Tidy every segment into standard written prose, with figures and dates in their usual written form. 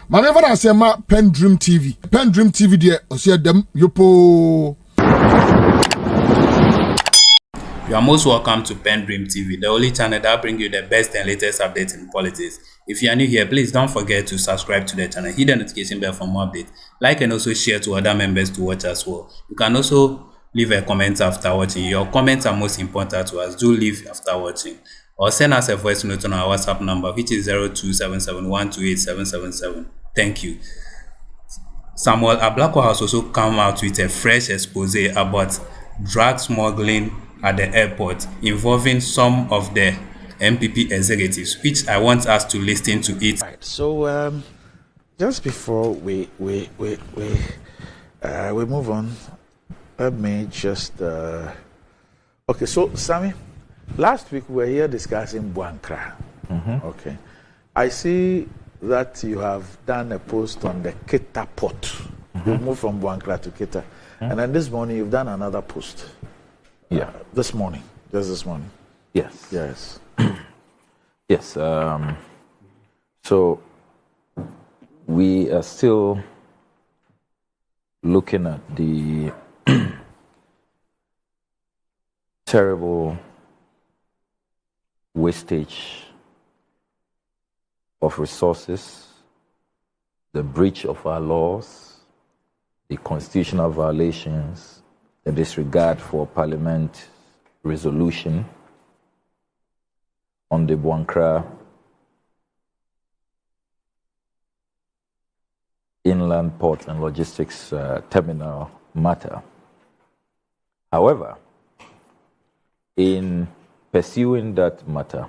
Manever I say ma PENDREAM TV. PENDREAM TV there, I see them yopo. You are most welcome to PENDREAM TV, the only channel that brings you the best and latest updates in politics. If you are new here, please don't forget to subscribe to the channel, hit the notification bell for more updates, like and also share to other members to watch as well. You can also leave a comment after watching. Your comments are most important to us. Do leave after watching. Or send us a voice note on our WhatsApp number, which is 0277128777. Thank you. Samuel Ablakwa has also come out with a fresh expose about drug smuggling at the airport involving some of the NPP executives, which I want us to listen to it. Right. So just before we move on, let me just okay. So Sammy, last week we were here discussing Buankra. Okay, I see that you have done a post on the Keta port. You moved from Buankra to Keta, and then this morning you've done another post. Yeah, this morning, just this morning. Yes. Yes. Yes. So we are still looking at the terrible wastage of resources, the breach of our laws, the constitutional violations, the disregard for Parliament resolution on the Buankra inland port and logistics terminal matter. However, in pursuing that matter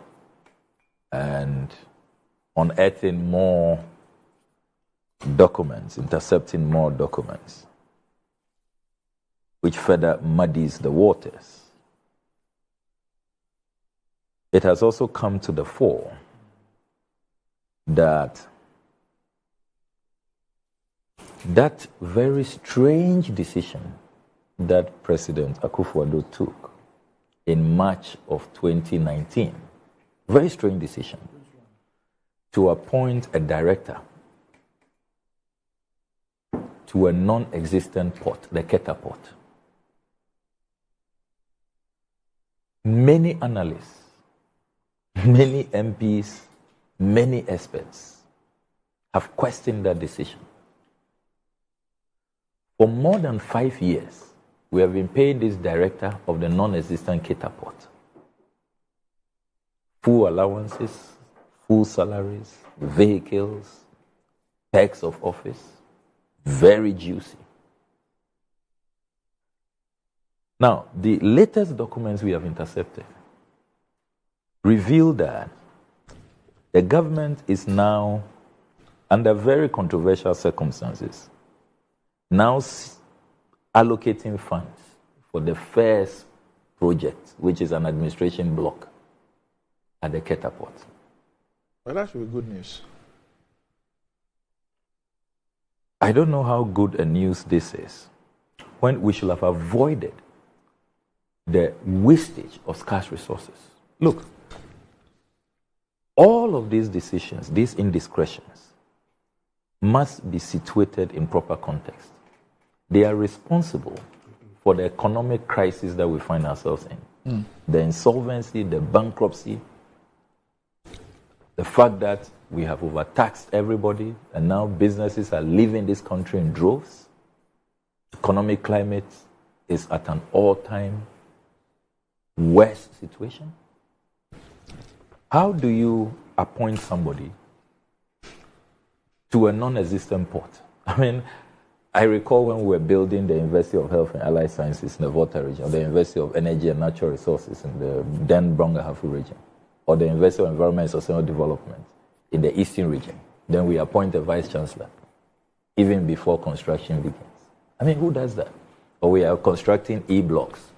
and unearthing more documents, intercepting more documents, which further muddies the waters, it has also come to the fore that that very strange decision that President Akufo-Addo took in March of 2019, very strange decision, to appoint a director to a non-existent port, the Keta port. Many analysts, many MPs, many experts have questioned that decision. For more than 5 years, we have been paying this director of the non-existent Keta port full allowances, full salaries, vehicles, perks of office, very juicy. Now, the latest documents we have intercepted reveal that the government is now, under very controversial circumstances, now allocating funds for the first project, which is an administration block at the Keta port. Well, that should be good news. I don't know how good a news this is, when we should have avoided the wastage of scarce resources. Look, all of these decisions, these indiscretions, must be situated in proper context. They are responsible for the economic crisis that we find ourselves in. The insolvency, the bankruptcy, the fact that we have overtaxed everybody and now businesses are leaving this country in droves. Economic climate is at an all-time worst situation. How do you appoint somebody to a non-existent port? I mean, I recall when we were building the University of Health and Allied Sciences in the Volta region, or the University of Energy and Natural Resources in the then Brongahafu region, or the University of Environment and Sustainable Development in the Eastern region. Then we appoint a vice chancellor, even before construction begins. I mean, who does that? Or we are constructing E-blocks,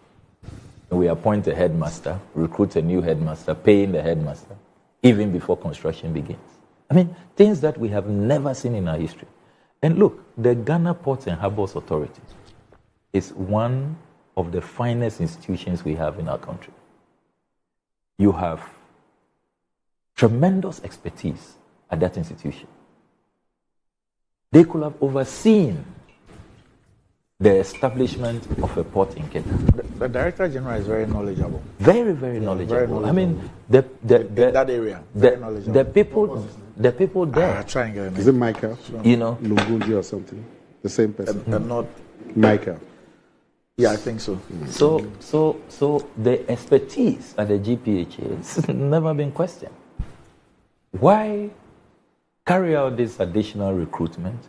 and we appoint a headmaster, recruit a new headmaster, paying the headmaster, even before construction begins. I mean, things that we have never seen in our history. And look, the Ghana Ports and Harbours Authority is one of the finest institutions we have in our country. You have – tremendous expertise at that institution. They could have overseen the establishment of a port in Keta. The Director General is very knowledgeable. Very, very knowledgeable. Very knowledgeable. I mean, the In that area, very knowledgeable. the people there. Try and get a name. Is it Michael? You know, Lungunji or something? The same person. Not. Michael. Yeah, I think so. So the expertise at the GPHA has never been questioned. Why carry out this additional recruitment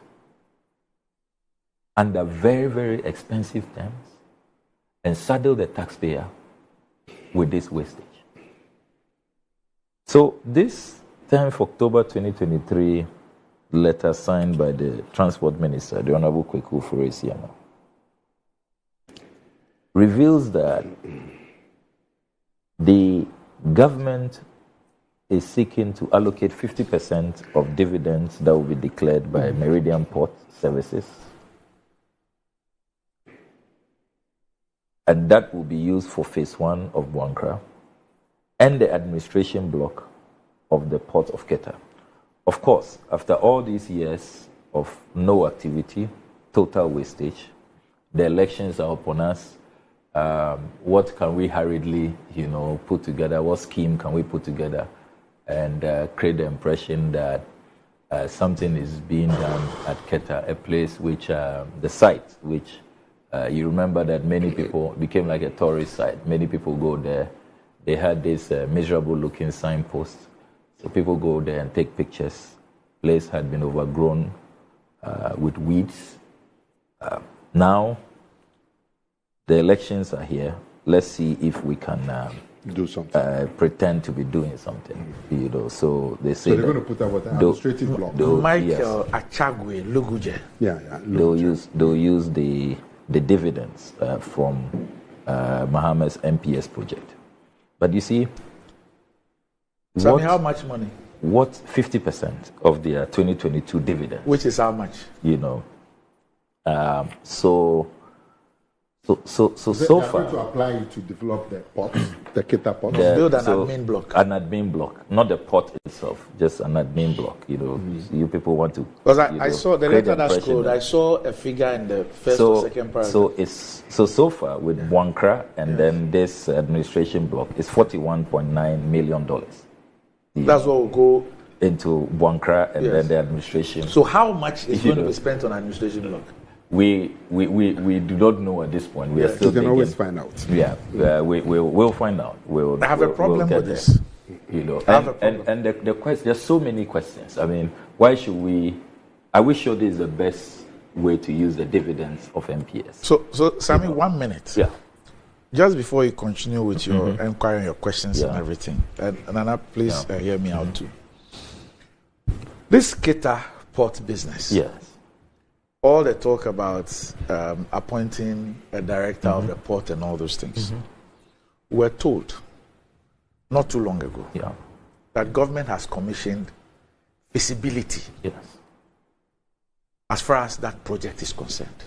under very, very expensive terms and saddle the taxpayer with this wastage? So this 10th October 2023 letter signed by the Transport Minister, the Honorable Kweku Furesiano, reveals that the government is seeking to allocate 50% of dividends that will be declared by Meridian Port Services, and that will be used for phase 1 of Buankra and the administration block of the port of Keta. Of course, after all these years of no activity, total wastage, the elections are upon us. What can we hurriedly, put together? What scheme can we put together and create the impression that something is being done at Keta, a place which, the site, which you remember that many people became like a tourist site. Many people go there. They had this miserable-looking signpost. So people go there and take pictures. Place had been overgrown with weeds. Now, the elections are here. Let's see if we can Do something. pretend to be doing something. So they say So they're going to put out what administrative block. Michael Achagwe Luguje. Yeah. They'll use the dividends from Mahama's MPS project. But you see, Tell me how much money? What 50% of their 2022 dividend? Which is how much? So They're far. going to apply it to develop the port, the Keta port. Build an admin block. An admin block, not the port itself, just an admin block. You people want to. Because I saw the create letter that impression scrolled, I saw a figure in the first or second paragraph. So far with Buankra and then this administration block, it's $41.9 million. That's what will go into Buankra and then the administration. So how much is going to be spent on administration block? We do not know at this point. We are still. You can thinking. always find out. We'll find out. I have a problem with this. And the question. There's so many questions. I mean, why should we? Are we sure this is the best way to use the dividends of MPS? So Sammy, 1 minute. Yeah. Just before you continue with your inquiry, your questions and everything, and Nana, please hear me out too. This Keta port business. Yes. All the talk about appointing a director of the port and all those things. We're told not too long ago that government has commissioned feasibility as far as that project is concerned.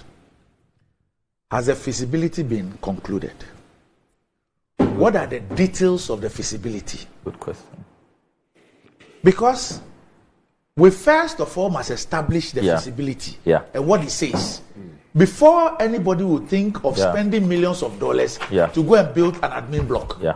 Has the feasibility been concluded? What are the details of the feasibility? Good question. Because we first of all must establish the feasibility and what it says before anybody would think of spending millions of dollars to go and build an admin block. Yeah.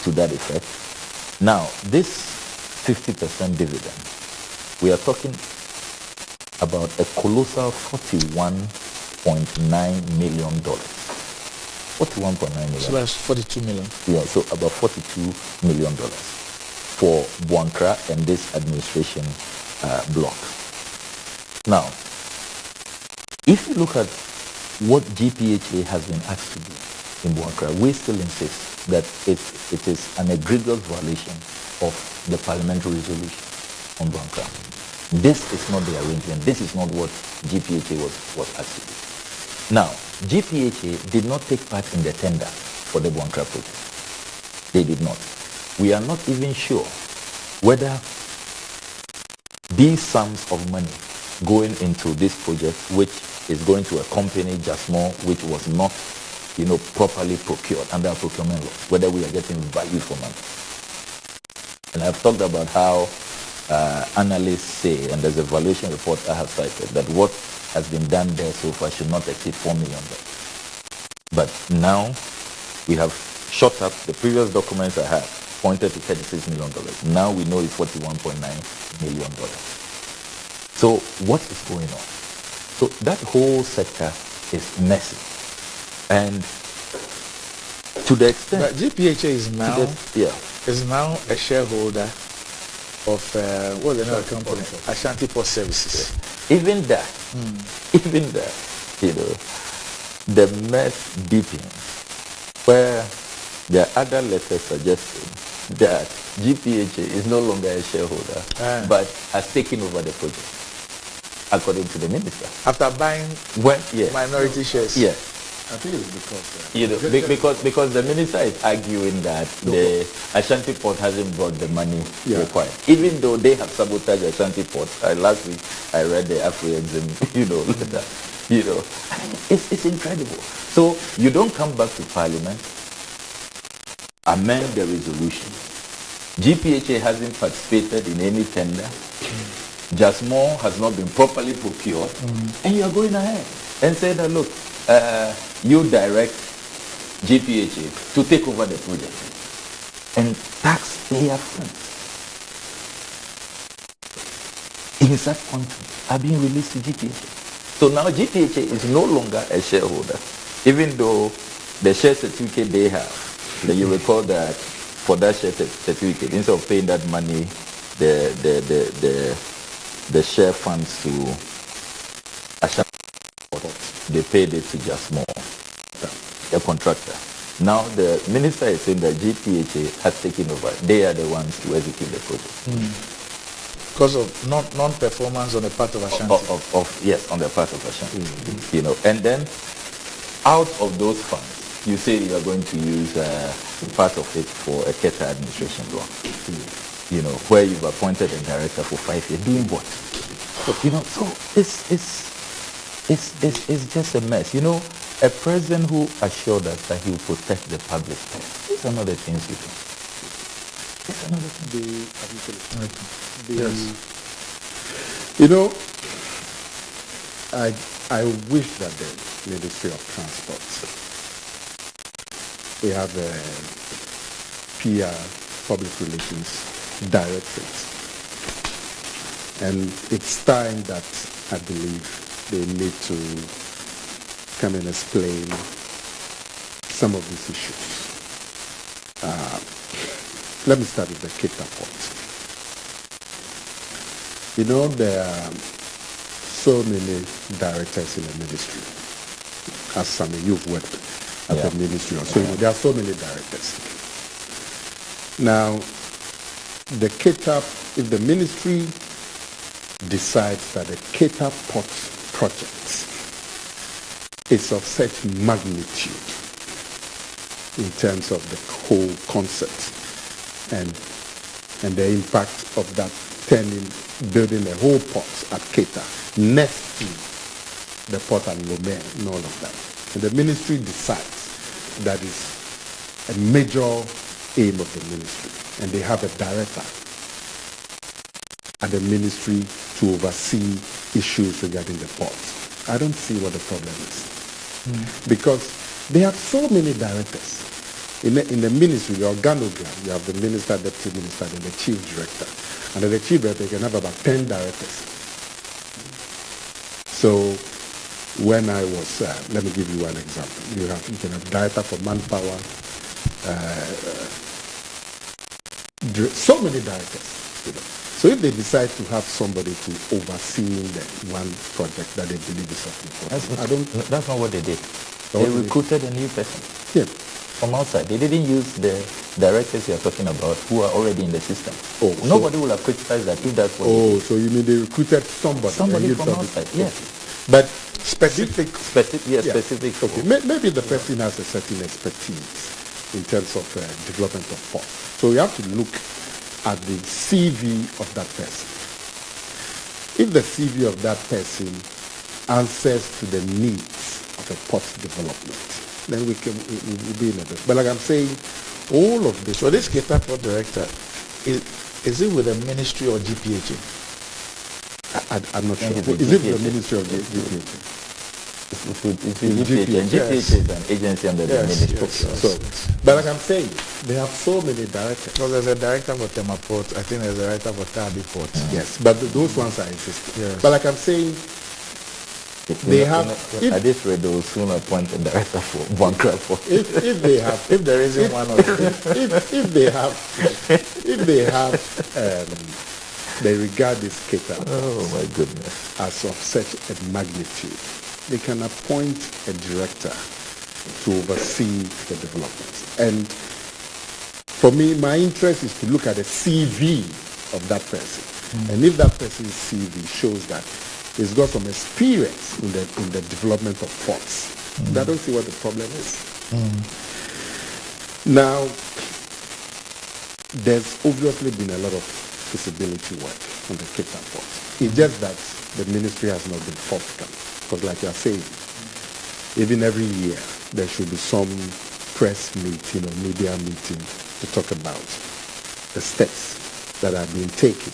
To that effect. Now, this 50% dividend, we are talking about a colossal $41.9 million. $41.9 million. So that's 42 million. Yeah, so about $42 million for Buankra and this administration block. Now, if you look at what GPHA has been asked to do in Buankra, we still insist that it is an egregious violation of the parliamentary resolution on Buipe. This is not the arrangement. This is not what GPHA was asking. Now, GPHA did not take part in the tender for the Buipe project. They did not. We are not even sure whether these sums of money going into this project, which is going to accompany Jasmine, which was not, properly procured under our procurement law, whether we are getting value for money. And I've talked about how analysts say, and there's a valuation report I have cited, that what has been done there so far should not exceed $4 million. But now we have shot up. The previous documents I had pointed to $36 million. Now we know it's $41.9 million. So what is going on? So that whole sector is messy. And to the extent... But GPHA is now a shareholder of, what's the name of the company? Ashanti Port Services. Even that, the mess deepens, where there are other letters suggesting that GPHA is no longer a shareholder, but has taken over the project, according to the minister. After buying minority shares? Yes. I think it's because... because the minister is arguing that the Ashanti Port hasn't brought the money required. Even though they have sabotaged Ashanti Port. Last week I read the Afro-Exim, letter. It's incredible. So you don't come back to Parliament, amend the resolution. GPHA hasn't participated in any tender. Jasmine has not been properly procured. And you are going ahead and say that, look, you direct GPHA to take over the project. And taxpayer funds in such countries are being released to GPHA. So now GPHA is no longer a shareholder, even though the share certificate they have, that you recall that for that share certificate, instead of paying that money, the share funds to Ashanti, they paid it to Jasmine, the contractor. Now the minister is saying that GPHA has taken over. They are the ones to execute the project. Because of non-performance on the part of Ashanti. Yes, on the part of Ashanti. And then out of those funds, you say you are going to use part of it for a Keta administration block. Where you've appointed a director for 5 years. Doing what? So it's just a mess. A president who assured us that he will protect the public. These are not the things you do. These are not the things. I wish that the Ministry of Transport, we have a PR, public relations directorate. And it's time that I believe they need to come and explain some of these issues. Let me start with the Keta port. There are so many directors in the ministry. As some of you've worked at the ministry also, there are so many directors. Now, the Keta, if the ministry decides that the Keta port project is of such magnitude in terms of the whole concept and the impact of that building a whole port at Keta next to the port and Lomé and all of that. And the ministry decides that is a major aim of the ministry, and they have a director at the ministry to oversee issues regarding the port. I don't see what the problem is. Because they have so many directors. In the ministry, the organogram, you have the minister, deputy minister, and the chief director. And the chief director, you can have about 10 directors. So when I was, let me give you one example. You can have director for manpower, so many directors. So if they decide to have somebody to oversee the one project that they believe is of importance, that's not what they did. They recruited a new person. Yeah. from outside. They didn't use the directors you are talking about who are already in the system. Oh, nobody will have criticized that if that's what. Oh, so you mean they recruited somebody? Somebody from outside, yes. But specific. Specific. Okay, maybe the person has a certain expertise in terms of development of port. So you have to look at the CV of that person. If the CV of that person answers to the needs of a port development, then we'll be in a bit. But like I'm saying, all of this. So this Keta port director, is it with the ministry or GPHA? I'm not sure. Is it the ministry of GPHA? It's with GPHA. And GPHA is an agency under the ministry. Yes. So, but like I'm saying, they have so many directors. Because there's a director for Tema Port, I think there's a director for Tabi Port. Yes, but those ones are existing. Yes. But like I'm saying, they have. At this rate, they will soon appoint a director for Buipe Port. If they have, If there isn't one of them. if they have, they regard this Keta Oh my goodness! as of such a magnitude, they can appoint a director to oversee the developments. And for me, my interest is to look at the CV of that person. And if that person's CV shows that he's got some experience in the development of ports, I don't see what the problem is. Now, there's obviously been a lot of feasibility work on the Keta port. It's just that the ministry has not been forthcoming. Because like you are saying, even every year there should be some press meeting or media meeting to talk about the steps that are being taken,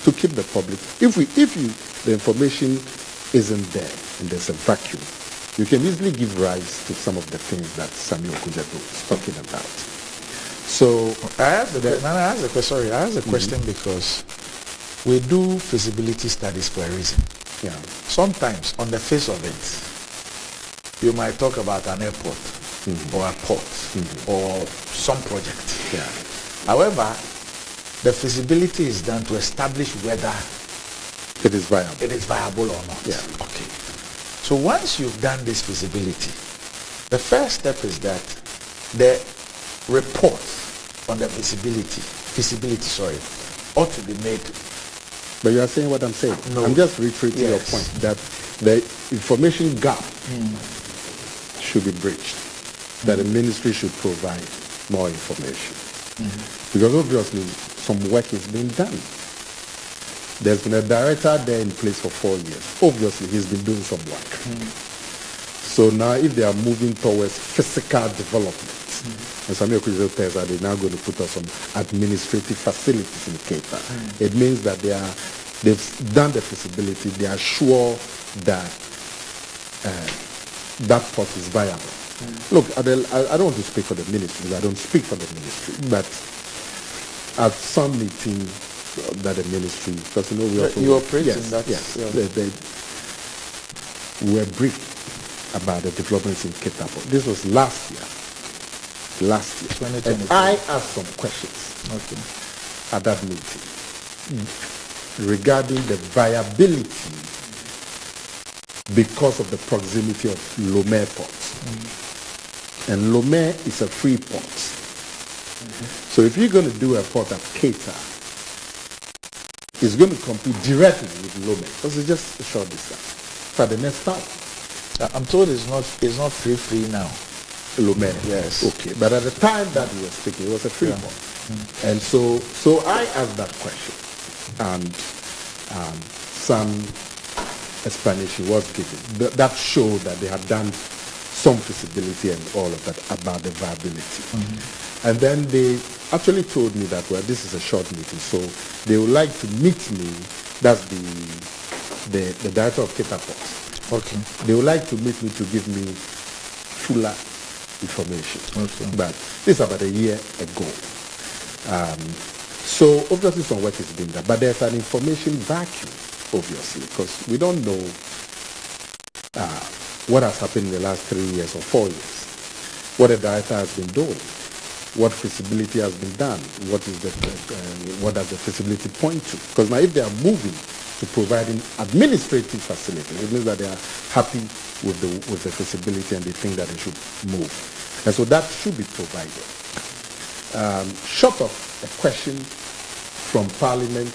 to keep the public. If the information isn't there and there's a vacuum, you can easily give rise to some of the things that Samuel Kujabo is talking about. So I asked the question because we do feasibility studies for a reason. yeah, Sometimes, on the face of it, you might talk about an airport or a port or some project. yeah, However, the feasibility is done to establish whether it is viable. it is viable or not. Yeah. Okay. So once you've done this feasibility, the first step is that the report on the feasibility, ought to be made. But you are saying what I'm saying. No. I'm just reiterating your Yes. point that the information gap should be bridged. That the ministry should provide more information. Because obviously some work is being done. There's been a director there in place for 4 years. Obviously he's been doing some work. So now if they are moving towards physical development, and some of the tells that they're now going to put us some administrative facilities in Keta. It means that they've done the feasibility. They are sure that that port is viable. Look, I don't want to speak for the ministry. I don't speak for the ministry. But at some meeting that the ministry, because we also You operate in that. yes, Yeah. we were briefed about the developments in Keta port. This was last year. 2022. And I asked some questions at that meeting regarding the viability because of the proximity of Lomé port. And Lomé is a free port. So if you're going to do a port at Keta, it's going to compete directly with Lomé because it's just a short distance. For the next time, I'm told it's not free now. Lomé. Yes. Okay. But at the time that we were speaking, it was a free port. And so I asked that question, and some explanation was given that showed that they had done some feasibility and all of that about the viability. And then they actually told me that, well, this is a short meeting, so they would like to meet me. That's the director of Keta Port. Okay. They would like to meet me to give me fuller information. Okay. But this is about a year ago. So obviously some work is being done, but there's an information vacuum, obviously, because we don't know what has happened in the last 3 years or 4 years, what the director has been doing, what feasibility has been done, what does the feasibility point to? Because now if they are moving to providing administrative facilities, it means that they are happy with the feasibility and they think that they should move. And so that should be provided. Short of a question from Parliament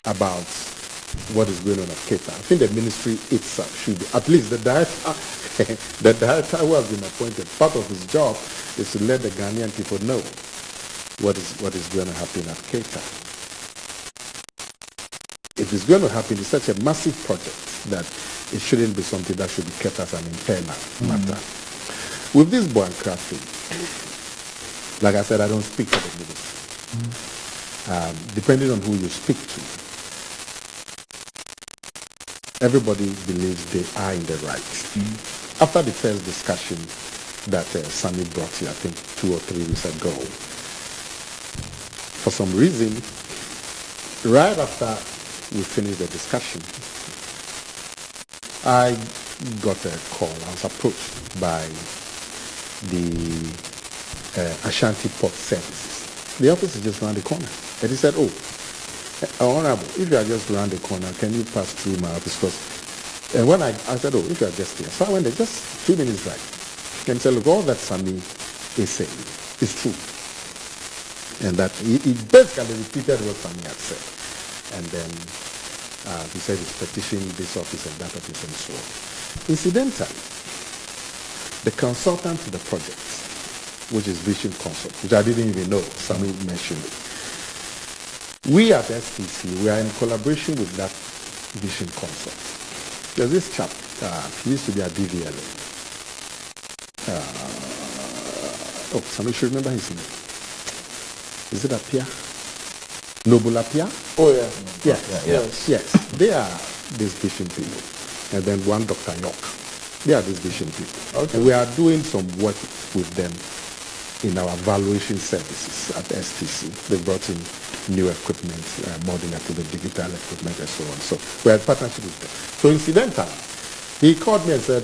about what is going on at Keta, I think the ministry itself should be, at least the director, the director who has been appointed, part of his job is to let the Ghanaian people know what is going to happen at Keta. If it's going to happen, it's such a massive project that it shouldn't be something that should be kept as an internal matter. With this Buankra thing, like I said, I don't speak for the ministry. Depending on who you speak to, everybody believes they are in the right. After the first discussion that Sammy brought here, I think 2 or 3 weeks ago, for some reason, right after we finished the discussion, I got a call. I was approached by the Ashanti Port Services. The office is just around the corner. And he said, oh, Honorable, if you are just around the corner, can you pass through my office? Because, and when I said, oh, if you are just here. So I went there, just 2 minutes drive. And said, look, all that Sammy is saying is true. And that he basically repeated what Sammy had said. And then he said he's petitioning this office and that office and so on. Incidentally, the consultant to the project, which is Vision Consult, which I didn't even know, Sammy mentioned it. We at STC, we are in collaboration with that Vision Consult. There's this chap, he used to be at DVLA. Sammy should remember his name. Is it Apia? Noble Apia? Oh, yeah. Yes. They are these Vision people. And then one Dr. York. They are these Vision people. Okay. And we are doing some work with them in our valuation services at STC. They brought in new equipment, modding to the digital equipment and so on. So we are in partnership with them. So incidentally, he called me and said,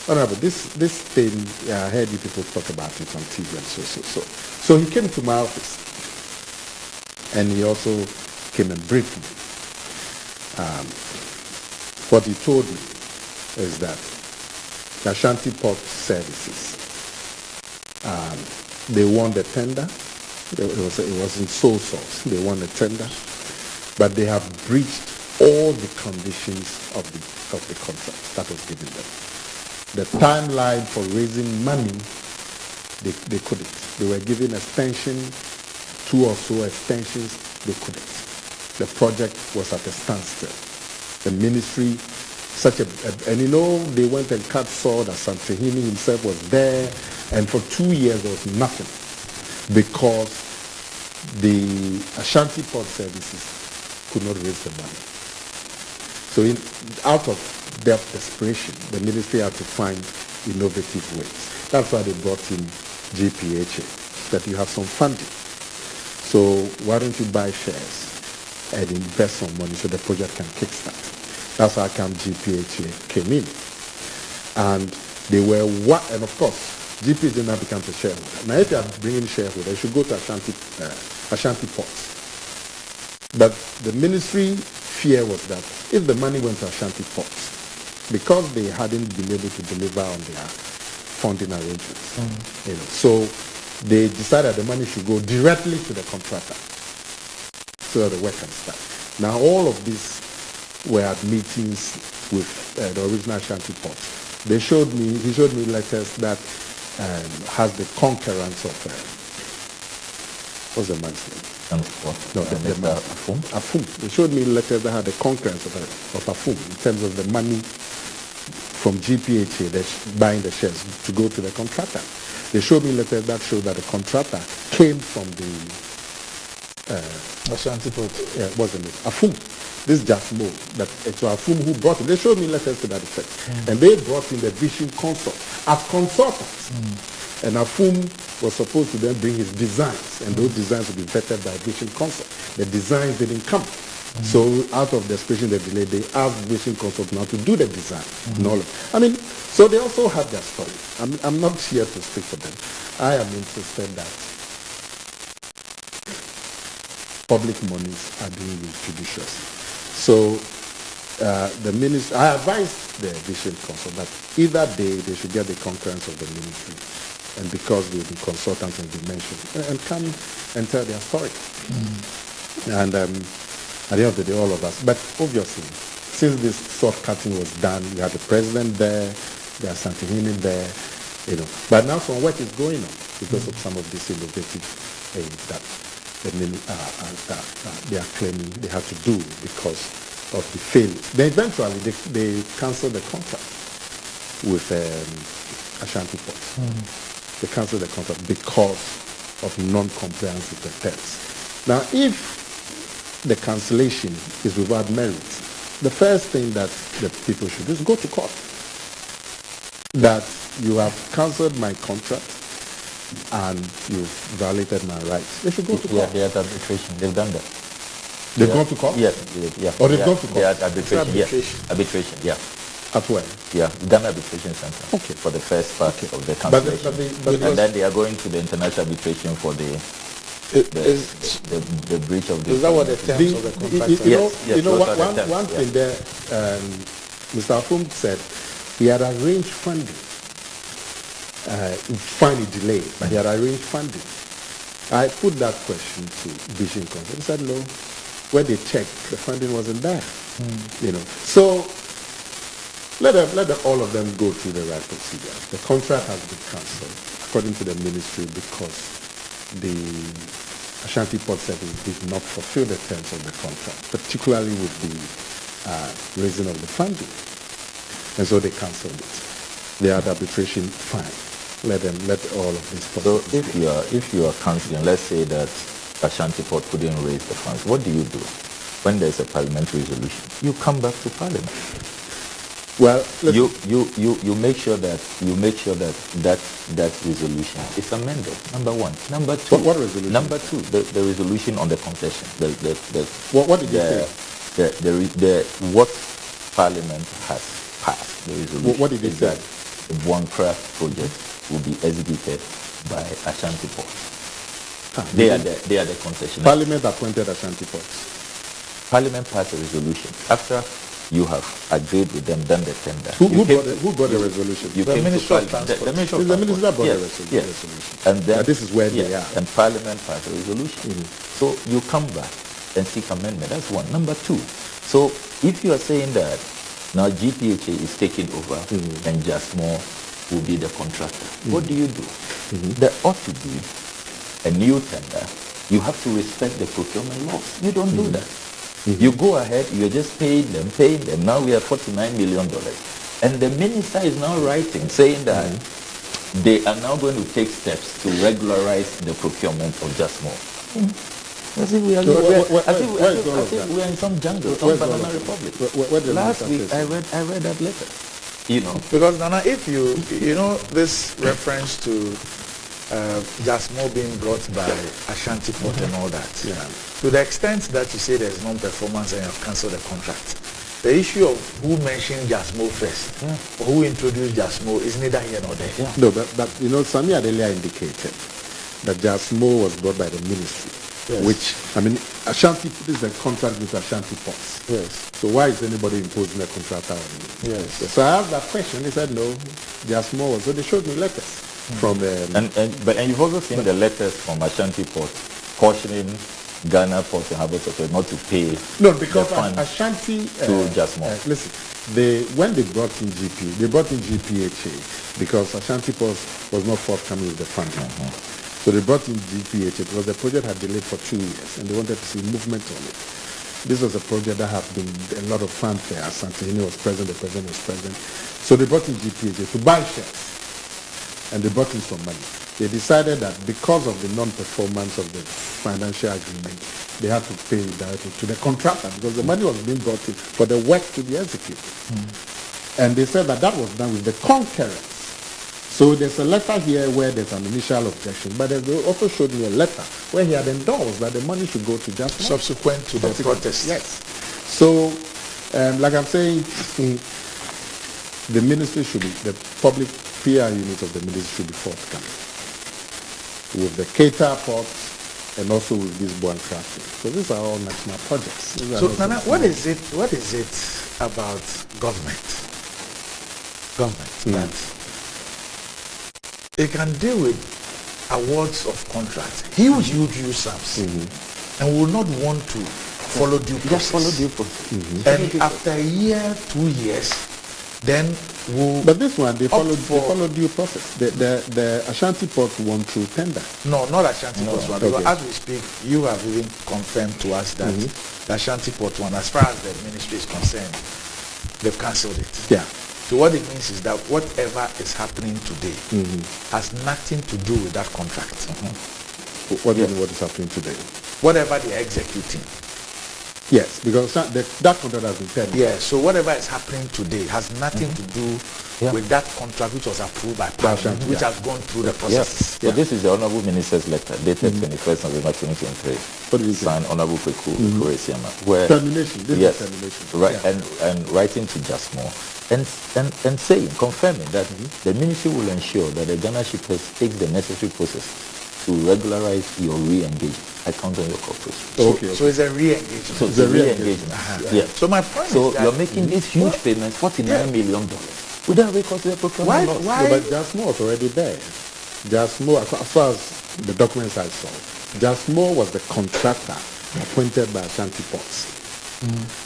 Honorable, this thing, I heard you people talk about it on TV and so. So he came to my office and he also came and briefed me. What he told me is that the Ashanti Port Services, they won the tender. It was in sole source. They won the tender, but they have breached all the conditions of the contract that was given them. The timeline for raising money, they couldn't. They were given extension, 2 or so extensions, they couldn't. The project was at a standstill. The ministry, and they went and cut saw that Santehini himself was there, and for 2 years there was nothing because the Ashanti Port Services could not raise the money. So out of their desperation, the ministry had to find innovative ways. That's why they brought in GPHA, that you have some funding. So why don't you buy shares and invest some money so the project can kickstart? That's how come GPHA came in. And they were and of course, GP did not become a shareholder. Now if you are bringing shareholders, you should go to Ashanti Ports. But the ministry fear was that if the money went to Ashanti Ports, because they hadn't been able to deliver on their funding arrangements, so they decided the money should go directly to the contractor so that the work can start. Now all of these were at meetings with the original Ashanti Ports. He showed me letters that has the concurrence of what's the man's name? No, the man. Afum. They showed me letters that had the concurrence of Afum in terms of the money from GPHA that's buying the shares to go to the contractor. They showed me letters that showed that the contractor came from the Ashanti Port. Wasn't it? Afum. This Jasmo, that it's Afum who brought it. They showed me letters to that effect. And they brought in the Vision Consult as consultants. And Afum was supposed to then bring his designs, and those designs would be vetted by Vision Consult. The designs didn't come. So out of desperation, they delayed. They asked Vision Consult now to do the design. So they also have their story. I'm not here to speak for them. I am interested that public monies are being used judiciously. So the ministry, I advised the Vision Council that either they should get the concurrence of the ministry, and because we'll be consultants and dimension, and come and tell their story. And at the end of the day, all of us. But obviously, since this soft cutting was done, you had the president there, there are Santihini there, you know. But now some work is going on because of some of these innovative things that they are claiming they have to do because of the failures. Then eventually they cancelled the contract with Ashanti Ports. They cancelled the contract because of non-compliance with the terms. Now, if the cancellation is without merit, the first thing that the people should do is go to court. That you have cancelled my contract and you've violated my rights. They should go to court. Yeah, they had arbitration. They've done that. They've gone to court? Yes, yeah. Or they've gone to court? They had arbitration, yes. Arbitration, yeah. At where? Yeah, Ghana Arbitration Center. Okay. For the first part of the cancellation. And then they are going to the international arbitration for the breach of the... Is that what the terms of the contract are? Yes, you know those one thing there, Mr. Afum said he had arranged funding. Finally delayed, but he had arranged funding. I put that question to Vision Council. He said no. When they checked, the funding wasn't there. You know, so let all of them go through the right procedure. The contract has been cancelled according to the ministry because the Ashanti Port Service did not fulfill the terms of the contract, particularly with the raising of the funding, and so they cancelled it. They had arbitration, fine. Let all of this. So if you are cancelling, let's say that Ashanti Port couldn't raise the funds, what do you do when there's a parliamentary resolution? You come back to Parliament. Well, you make sure that that resolution is amended. Number one. Number two. What resolution? Number two, the resolution on the concession. What did you say? What Parliament has passed. The resolution. What did it say? The Buankra project will be executed by Ashanti Port. They are the concessionaires. Parliament appointed Ashanti Ports. Parliament passed a resolution after you have agreed with them, done the tender. Who got the resolution? The Ministry of Transport. The Ministry that brought the resolution. And then this is where they are. And Parliament passed a resolution. So you come back and seek amendment. That's one. Number two. So if you are saying that now GPHA is taking over and Jasmine will be the contractor, what do you do? There ought to be a new tender. You have to respect the procurement laws. You don't do that. You go ahead, you're just paying them. Now we are $49 million. And the minister is now writing, saying that they are now going to take steps to regularize the procurement of Jasmine. I think we are in some jungle, some banana republic. Last week I read that letter. You know, because Nana, if you know this reference to Jasmine being brought by Ashanti Port and all that, to the extent that you say there's non-performance and you have cancelled the contract, the issue of who mentioned Jasmine first or who introduced Jasmine is neither here nor there. No, but you know, Sami had earlier indicated that Jasmine was brought by the ministry. Yes. Which, I mean, Ashanti, this is a contract with Ashanti Ports. Yes. So why is anybody imposing a contract on me? Yes. So I asked that question. They said no, Jasmine was. So they showed me letters from and you've also seen the letters from Ashanti Port cautioning Ghana Port and Harbour Authority not to pay. No, because Ashanti to Jasmine. Listen, when they brought in GPHA because Ashanti Port was not forthcoming with the funding. So they brought in GPHA because the project had delayed for 2 years and they wanted to see movement on it. This was a project that had been a lot of fanfare. Santihini was present, the president was present. So they brought in GPHA to buy shares and they brought in some money. They decided that because of the non-performance of the financial agreement, they had to pay directly to the contractor because the money was being brought in for the work to be executed. And they said that was done with the concurrence. So there's a letter here where there's an initial objection, but they also showed me a letter where he had endorsed that the money should go to Jasmine. Subsequent to the protest. Yes. So, like I'm saying, the ministry should be, the public PR unit of the ministry should be forthcoming. With the Keta port, and also with this bond crafting. So these are all national projects. So Nana, what is it about government that they can deal with awards of contracts, huge sums, and will not want to follow due process. And after a year, 2 years, then will. But this one, they follow due process. The Ashanti Port won through tender. No, not Ashanti Port one. Okay. Because as we speak, you have even confirmed to us that the Ashanti Port one, as far as the ministry is concerned, they've cancelled it. Yeah. So what it means is that whatever is happening today has nothing to do with that contract. What do you mean what is happening today? Whatever they are executing. Yes, because that contract has been paid. Yeah, so whatever is happening today has nothing to do with that contract which was approved by Parliament, which has gone through the process. So this is the Honourable Minister's letter dated 21st November 2023. What do you say? Signed Honourable Kweku Kuresiama. Where Termination. This is termination. Right, and writing to Jasmore and saying, confirming that the ministry will ensure that the Ghana shippers take the necessary process to regularize your re-engagement. I count on your cooperation. So it's a re-engagement. So it's a re-engagement. Yeah. So my point So is that you're making these huge payments, $49 million, without recourse to the procurement laws. Why? No, but Jasmore was already there. Jasmore, as far as the documents I saw, Jasmore was the contractor appointed by Ashanti Ports.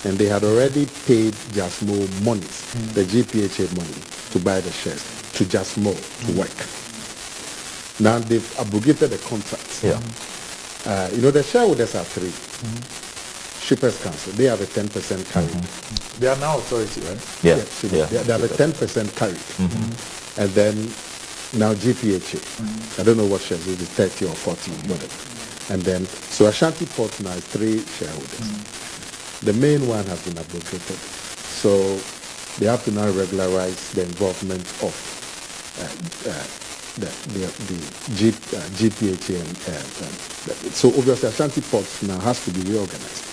And they had already paid Jasmore money, the GPHA money, to buy the shares, to Jasmore to work. Now they've abrogated the contract. Yeah. The shareholders are three. Shippers Council, they have a 10% carried. they are now authority, right? Yeah. They have a 10% carried. And then now GPHA, I don't know what shares, it is 30 or 40, whatever. And then, so Ashanti Port now is 3 shareholders. The main one has been abrogated. So they have to now regularize the involvement of the GPHA. So obviously Ashanti Ports now has to be reorganized.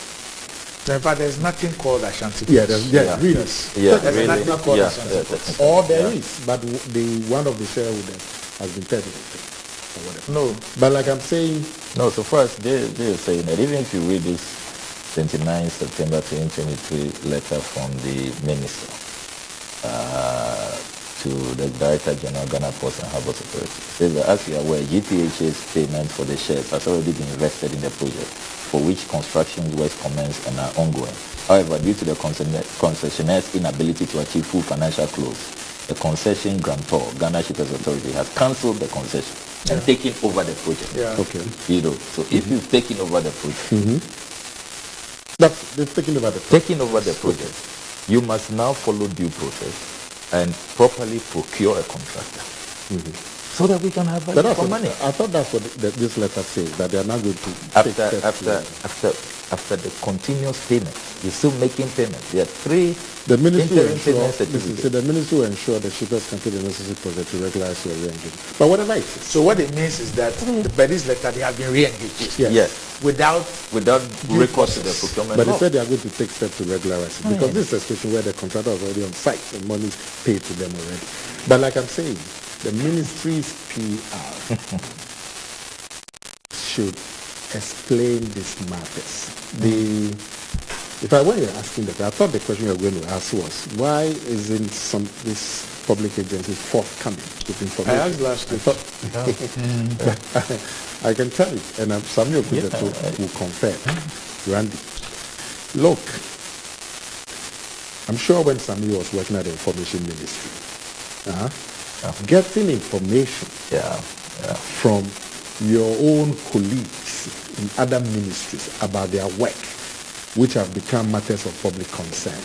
So in fact, there's nothing called Ashanti Ports. Yeah, there's really. Yeah, There's really. nothing called Yeah, Ashanti Ports. Or there is, but one of the shareholders has been terminated or whatever. No. But like I'm saying, No, so first they're saying that even if you read this 29 September 2023 letter from the minister to the Director General Ghana Ports and Harbours Authority, it says that as you are aware, GPHA's payment for the shares has already been invested in the project, for which construction works commenced and are ongoing. However, due to the concessionaire's inability to achieve full financial close, the concession grantor, Ghana Shippers Authority, has cancelled the concession and taken over the project. Yeah. okay. So if you've taken over the project, They've taken over the taking over the project, you must now follow due process and properly procure a contractor so that we can have But value that's for what, money. I thought that's what this letter says, that they are not going to take steps to- After the continuous payment, you're still making payments. There are 3 The ministry will interim ensure, payment listen, certificates. so the ministry will ensure the shippers can take the necessary process to regularize your re-engagement. But whatever it is, So what it means is that by this letter they have been re-engaged. yes. Without Without Due recourse to the process. procurement But they law. said they are going to take steps to regularize it because this is a situation where the contractor is already on site and money is paid to them already. But like I'm saying, the ministry's PR should explain these matters. When you're asking that, I thought the question you were going to ask was, why isn't these public agencies forthcoming with information? I asked last week. I can tell you, and Samuel will confirm. Randy, look, I'm sure when Samuel was working at the information ministry, getting information from your own colleagues in other ministries about their work, which have become matters of public concern.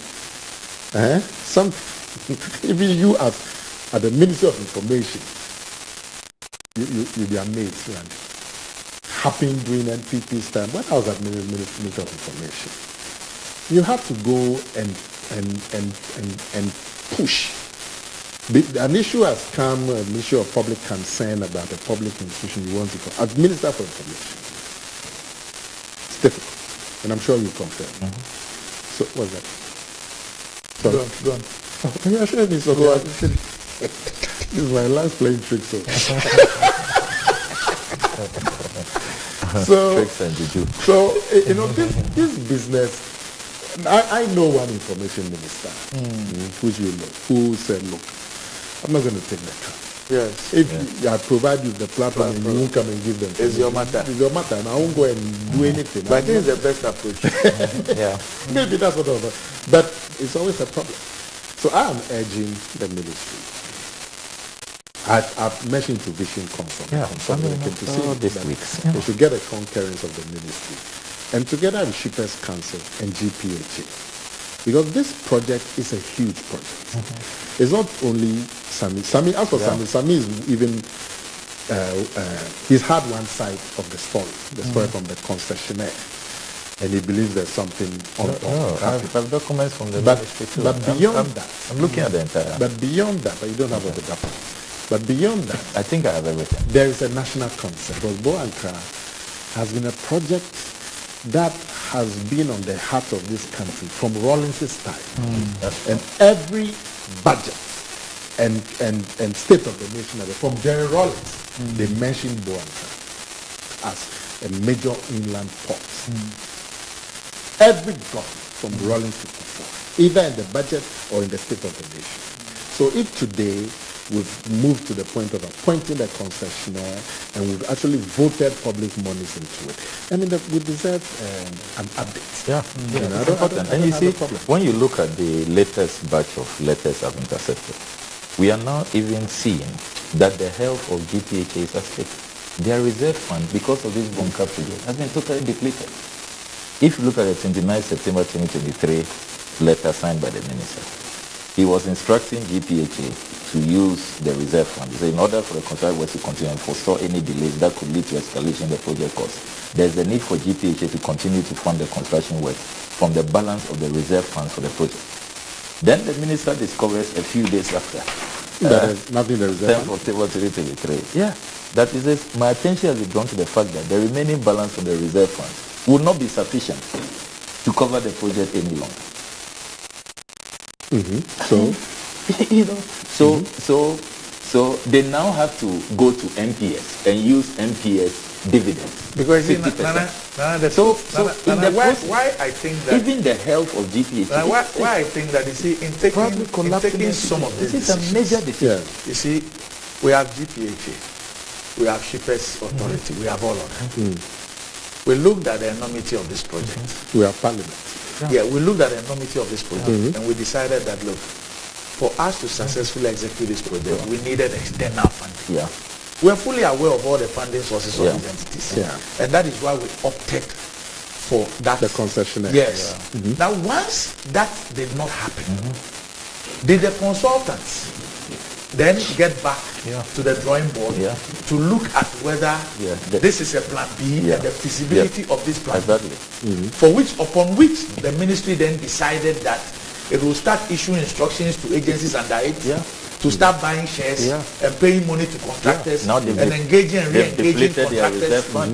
Even you at the Ministry of Information, you'll be amazed, Randy. Happened during NPP's time. When I was at Ministry of Information, you have to go and push. An issue has come, an issue of public concern about a public institution you want to go. As Minister for Information, it's difficult, and I'm sure you confirm. So what's that? Go on. Can you assure me? So go on. This is my last playing trick. So So, Tricks and juju. so you know, this business. I know one information minister, which we know, who said, "Look, I'm not going to take the car. Yes. If I provide you the platform and you won't come and give them, It's your matter. It's your matter, and I won't go and do anything." But I think it's the best approach. Yeah. Maybe that's what I was. But it's always a problem. So I am urging the ministry. I've mentioned to Vision Council. Yeah, to see all these that weeks. they should get a concurrence of the ministry. And together with Shippers Council and GPHA. Because this project is a huge project. It's not only Sami. As for Sami is even, he's had one side of the story from the concessionaire. And he believes there's something on I have documents from the but, ministry too. but beyond that, I'm looking at the entire. but beyond that, but you don't have all the documents. But beyond that, I think I have everything. there is a national concept. Because Boankra has been a project that has been on the heart of this country from Rawlins's time. And every budget and state of the nation, from Jerry Rawlins, they mentioned Boankra as a major inland port. Every government from Rawlins to Kufuor, either in the budget or in the state of the nation. So if today we've moved to the point of appointing a concessionaire and we've actually voted public monies into it, I mean, we deserve an update. Yeah, You know, I it's don't important. have And you a see, problem. when you look at the latest batch of letters I've intercepted, we are now even seeing that the health of GPHA is at stake. Their reserve fund, because of this bunker project, has been totally depleted. If you look at the 29 September 2023 letter signed by the minister, he was instructing GPHA to use the reserve fund. So in order for the contract work to continue and forestall any delays that could lead to escalation in the project cost, there's the need for GPHA to continue to fund the construction work from the balance of the reserve funds for the project. Then the minister discovers a few days after, That is nothing the reserve 10th fund. October 2023. Yeah, that is it. My attention has been drawn to the fact that the remaining balance of the reserve funds will not be sufficient to cover the project any longer. So, You know, so they now have to go to MPS and use MPS dividends. Because you see, 50%. so in the process, why I think that even the health of GPH. why I think that, you see, in taking some of these this is a decisions, major decision. yeah. you see, we have GPHA, we have Shippers Authority, we have all of them. We looked at the enormity of this project. We have parliament. Yeah, we looked at the enormity of this project and we decided that, look, for us to successfully execute this project, we needed external funding. Yeah. We are fully aware of all the funding sources of Yeah. these entities. Yeah. And that is why we opted for that. The concessionaire. Yes. Now, once that did not happen, did the consultants then get back to the drawing board to look at whether this is a plan B and the feasibility of this plan B, upon which the ministry then decided that it will start issuing instructions to agencies under it to start buying shares and paying money to contractors Now and engaging and re-engaging contractors. So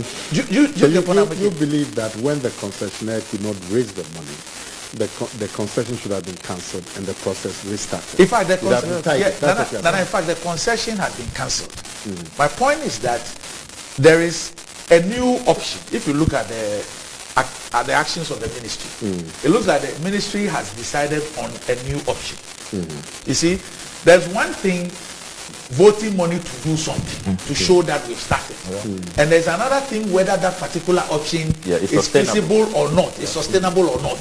you believe that when the concessionaire could not raise the money, the concession should have been cancelled and the process restarted? In fact, the concession had been cancelled. My point is that there is a new option. If you look at the actions of the ministry, it looks like the ministry has decided on a new option. You see, there's one thing, voting money to do something, to show that we've started. And there's another thing, whether that particular option is feasible or not, is sustainable or not.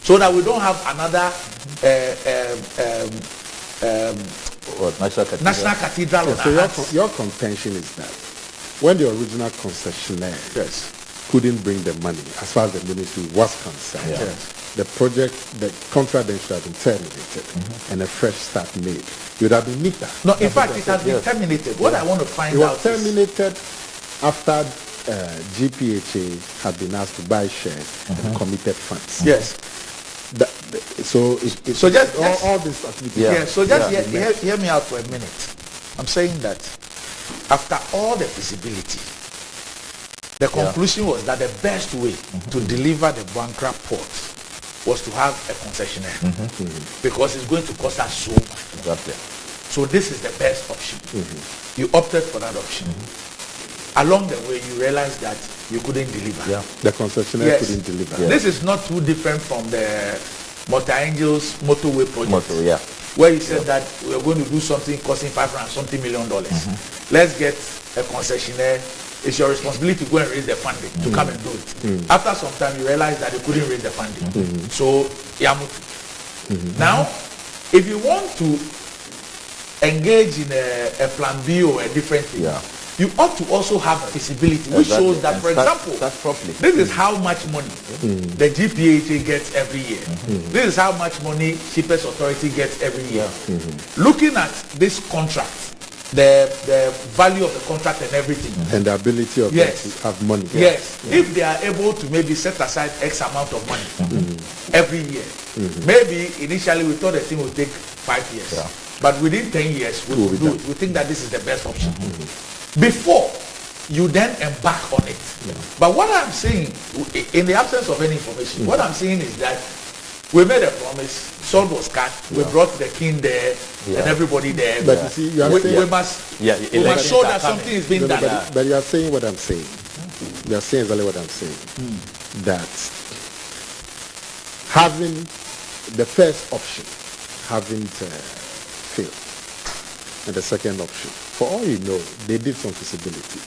So that we don't have another national cathedral on So our hands. your contention is that when the original concessionaire couldn't bring the money, as far as the ministry was concerned, the project, the contract then should have been terminated and a fresh start made. It would have been neater. No, in fact, it has been terminated. What I want to find It out was terminated after GPHA had been asked to buy shares and committed funds. Yes. So just all this activity. So just hear me out for a minute. I'm saying that after all the feasibility, the conclusion was that the best way to deliver the Buankra port was to have a concessionaire because it's going to cost us so much. Exactly. So this is the best option. You opted for that option. Along the way, you realize that you couldn't deliver. Yeah. The concessionaire Yes. couldn't deliver. This is not too different from the Motor Angels motorway project. Yeah. Where you said that we are going to do something costing $500 million. Let's get a concessionaire. It's your responsibility to go and raise the funding to come and do it. After some time, you realize that you couldn't raise the funding. So, yamutu. Now, if you want to engage in a plan B or a different thing, you ought to also have feasibility, which shows that, for example, this is how much money the GPHA gets every year. This is how much money Shippers Authority gets every year. Looking at this contract, the value of the contract and everything, and the ability of them to have money. If they are able to maybe set aside X amount of money every year, maybe initially we thought the thing would take 5 years, but within 10 years we will do it. We think that this is the best option. Before you then embark on it. But what I'm saying, in the absence of any information, what I'm saying is that we made a promise, salt was cut, we brought the king there and everybody there. But you see, you are saying, we must show that something is being done. But you are saying what I'm saying. You are saying exactly what I'm saying. That having the first option haven't failed, and the second option, for all you know, they did some feasibility.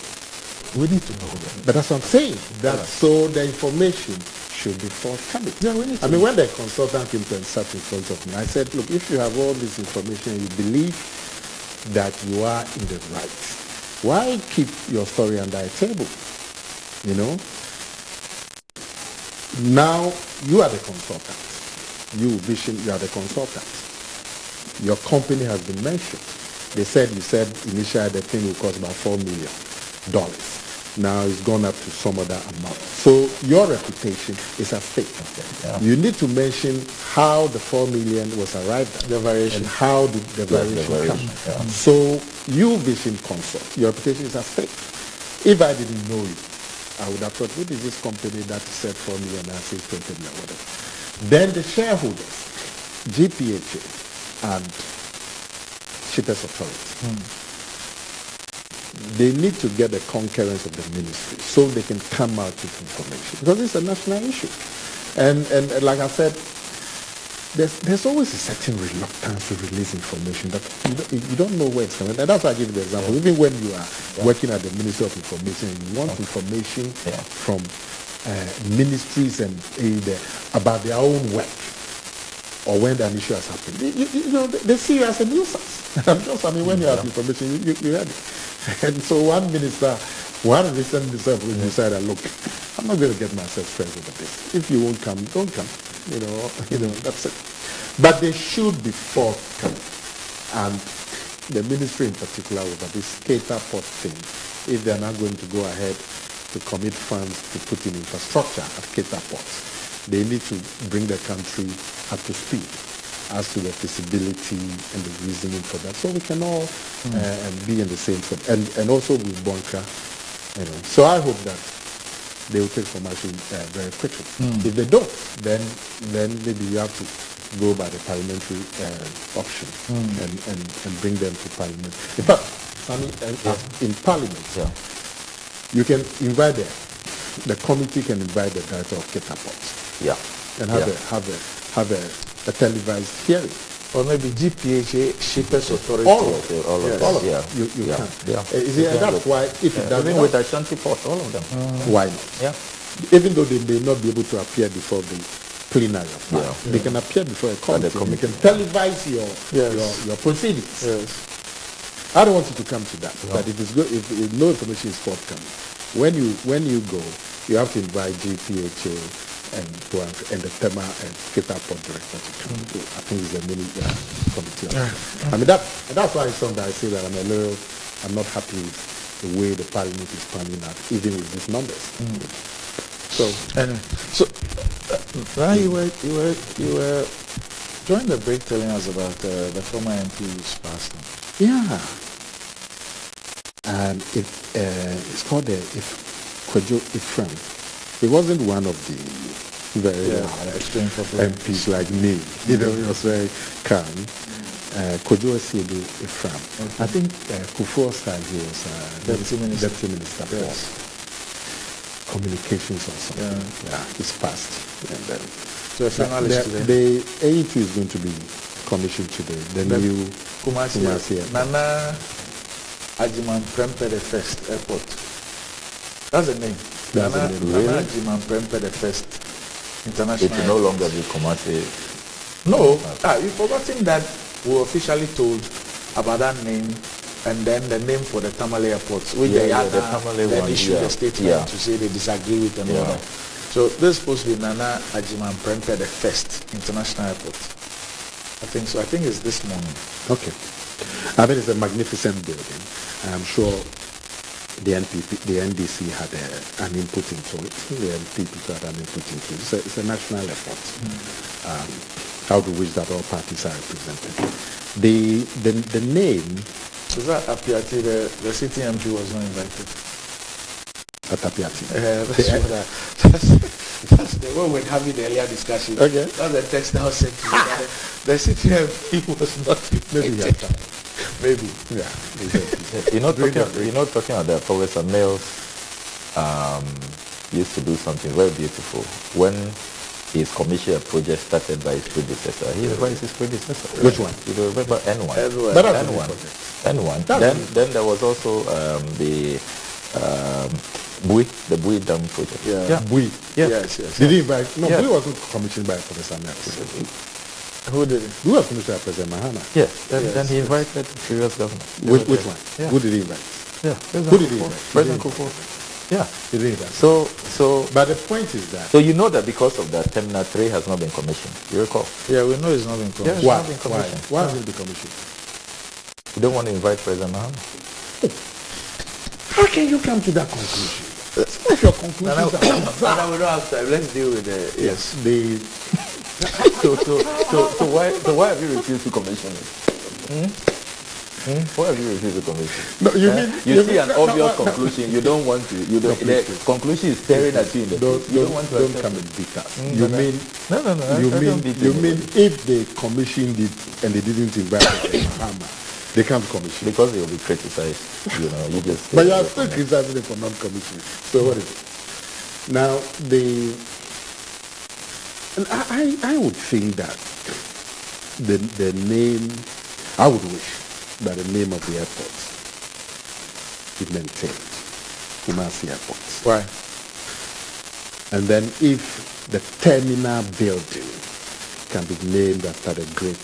We need to know that. But that's what I'm saying. That so the information should be forthcoming. I mean, when the consultant came to and sat in front of me, I said, look, if you have all this information and you believe that you are in the right, why keep your story under a table? You know? Now, you are the consultant. You, Vision, you are the consultant. Your company has been mentioned. You said initially the thing will cost about $4 million. Now it's gone up to some other amount. So your reputation is at stake. You need to mention how the $4 million was arrived at, the variation, and how the variation come. So you, Vision Consult, your reputation is at stake. If I didn't know you, I would have thought, what is this company that said $4 million and says $20 million, whatever. Then the shareholders, GPHA and Shippers Authority, they need to get the concurrence of the ministry so they can come out with information, because it's a national issue. And like I said, there's always a certain reluctance to release information that you don't know where it's coming. And that's why I give you the example. Even when you are working at the Ministry of Information and you want information from ministries and about their own work, or when an issue has happened, you know, they see you as a nuisance. When you have information, you have it. And so one recent minister decided, look, I'm not going to get myself stressed over this. If you won't come, don't come. You know, that's it. But they should be forthcoming. And the ministry in particular over this Keta port thing, if they're not going to go ahead to commit funds to put in infrastructure at Keta ports, they need to bring the country up to speed as to the feasibility and the reasoning for that, so we can all be in the same foot. And also with Bonka, you know. So I hope that they will take some action very quickly. If they don't, then maybe you have to go by the parliamentary option and bring them to parliament. In fact, in parliament, you can invite the committee can invite the director of Keta Ports. And have a televised hearing. Or maybe GPHA, Shippers Authority. All of them. You can. That's why if it doesn't, even with Ashanti Port, all of them. Why not? Even though they may not be able to appear before the plenary of they can appear before a committee. You can televise your proceedings. I don't want you to come to that. But if it's good, if no information is forthcoming, when you go, you have to invite GPHA and the Tema and Keta Port director to come. I think it's a mini committee. I mean that's why it's something that I say that I'm not happy with the way the parliament is panning out, even with these numbers. So now you were during the break telling us about the former MP's passing. And it's called Kwejo Ifram. He wasn't one of the very MPs like me. You know, he was very calm. Kwejo Ifram. I think Kufuor's time he was deputy minister. communications or something. Yeah, it's passed. And then So a finalist today. the A2 is going to be commissioned today. The new Kumasi Airport. Nana Ajiman Prempeh the First Airport. That's the name. That's the name. Nana Really? Ajiman Prempeh the First It International will no Airport. longer be Kumasi. No, you've forgotten that we were officially told about that name and then the name for the Tamale airports, which Yeah, they yeah, had the Tamale then one, issued yeah. a statement Yeah. to say they disagree with and all Yeah. that. So this is supposed to be Nana Ajiman Prempeh the First International Airport. I think so. I think it's this morning. Okay. I mean, it's a magnificent building. I'm sure the NPP, the NDC had an input into it. The NPP had an input into it. It's a national effort. How to wish that all parties are represented. The name So that Apiati, the city MP was not invited. Atapiati. That's the one we're having the earlier discussion. Okay. That's the text that was sent to me. That the city MP was not Maybe he invited. had time. Maybe. Yeah. You're not talking about that. Professor Mills used to do something very beautiful. When his commercial project started by his predecessor, he advised his predecessor. Which one? You remember N1? N1. But that's a new N1. project. N1. That's Then there was also the Buipe Dam project. Yeah. Buipe. Yeah. Yes. Did he invite? No, Yeah. Buipe wasn't commissioned by Professor Mills. Who did it? Buipe was commissioned by President Mahama. Yes. Then Yes, he invited the previous governor. Which one? Yeah. Who did he invite? Yeah. Who did he invite? President Kufuor. Yeah. He didn't invite. So But the point is that you know that because of that, Terminal 3 has not been commissioned. You recall? Yeah, we know it's not been commissioned. Yeah. why? not been commissioned. Why hasn't it been commissioned? We don't want to invite President Mahama. How can you come to that conclusion? Some of your conclusions are we don't have time. Let's deal with the yes. The So why have you refused to commission it? Why have you refused to commission? no, you mean You see mean- an no, obvious no, no. conclusion. You don't want to. You don't. please, The conclusion is staring at you in the face. You don't want to don't accept come it. and beat us. You mean No. you I mean don't beat you anybody. mean if they commissioned it and they didn't invite the farmer, they can't commission. Because they will be criticized. You know, you just. But you are still criticizing it for non-commissioning. So what is it? Now and I would think that the name, I would wish that the name of the airport is maintained, Kumasi Airport. Why? And then if the terminal building can be named after the great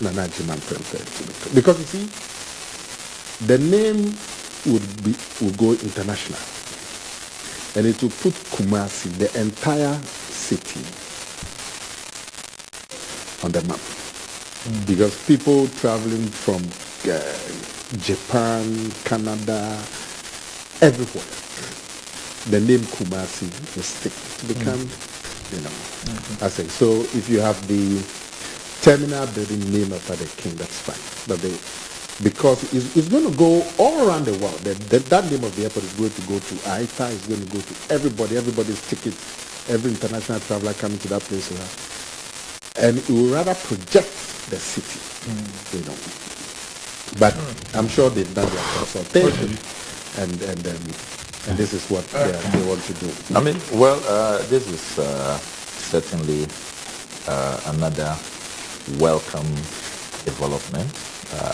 Nana Ajiman Prempeh. Because you see, the name would go international. And it will put Kumasi, the entire city, on the map. Because people traveling from Japan, Canada, everywhere, the name Kumasi will stick to become, I say. So if you have the terminal building name after the king, that's fine. But because it's going to go all around the world. That name of the airport is going to go to AITA, it's going to go to everybody's ticket, every international traveler coming to that place. And it will rather project the city, But I'm sure they've done their consultation, and this is what they want to do. I mean, well, this is certainly another welcome development.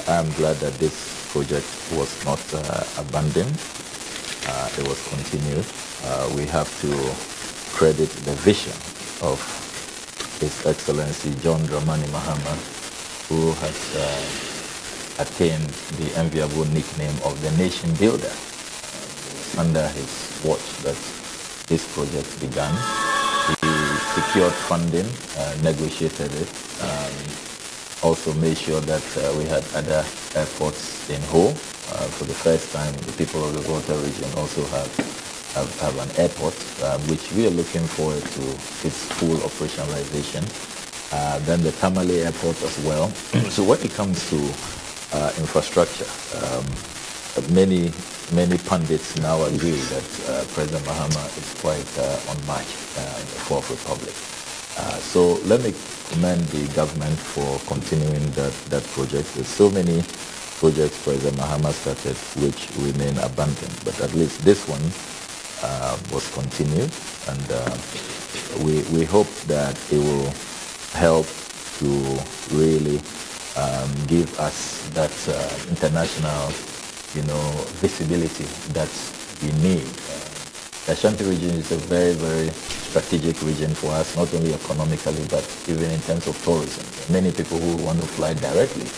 I am glad that this project was not abandoned. It was continued. We have to credit the vision of His Excellency John Dramani Mahama, who has attained the enviable nickname of the nation builder. Under his watch that this project began. He secured funding, negotiated it, also made sure that we had other airports in Ho. For the first time, the people of the Volta region also have an airport, which we are looking forward to its full operationalization. Then the Tamale airport as well. So when it comes to infrastructure, many pundits now agree that President Mahama is quite unmatched in the Fourth Republic. So let me commend the government for continuing that project. There's so many projects President Mahama started, which remain abandoned. But at least this one was continued, and we hope that it will help to really give us that international, visibility that we need. The Ashanti region is a very, very strategic region for us, not only economically, but even in terms of tourism. Many people who want to fly directly